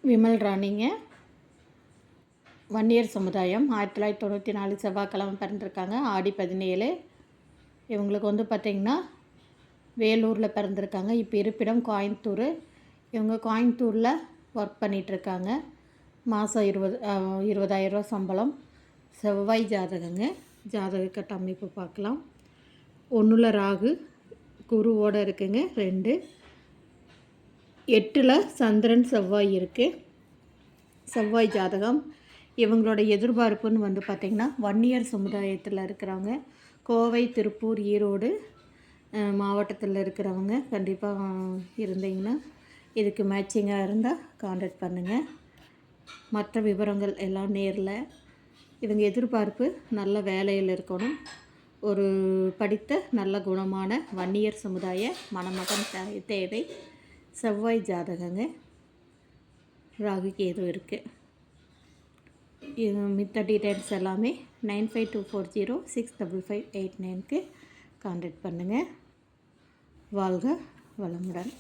விமல் ராணிங்க. வன்னியர் சமுதாயம் 1994 செவ்வாய்க்கிழமை பிறந்திருக்காங்க. ஆடி 17. இவங்களுக்கு வந்து பார்த்திங்கன்னா வேலூரில் பிறந்திருக்காங்க. இப்போ இருப்பிடம் கோயம்புத்தூர். இவங்க கோயம்புத்தூரில் ஒர்க் பண்ணிகிட்ருக்காங்க. மாதம் 20,000 சம்பளம். செவ்வாய் ஜாதகங்க. ஜாதக கட்ட அமைப்பு பார்க்கலாம். 1 ராகு குருவோடு இருக்குங்க. 2 8 சந்திரன் செவ்வாய் இருக்குது. செவ்வாய் ஜாதகம். இவங்களோட எதிர்பார்ப்புன்னு வந்து பார்த்திங்கன்னா வன்னியர் சமுதாயத்தில் இருக்கிறவங்க, கோவை, திருப்பூர், ஈரோடு மாவட்டத்தில் இருக்கிறவங்க கண்டிப்பாக இருந்தீங்கன்னா இதுக்கு மேட்சிங்காக இருந்தால் கான்டாக்ட் பண்ணுங்கள். மற்ற விவரங்கள் எல்லாம் நேரில். இவங்க எதிர்பார்ப்பு நல்ல வேலையில் இருக்கணும். ஒரு படித்த நல்ல குணமான வன்னியர் சமுதாய மணமகன் தேவை. செவ்வாய் ஜாதகங்க. ராகு கேது இருக்குது. இது மித்த டீட்டெயில்ஸ் எல்லாமே 9524065589க்கு கான்டாக்ட் பண்ணுங்கள். வாழ்க வளமுடன்.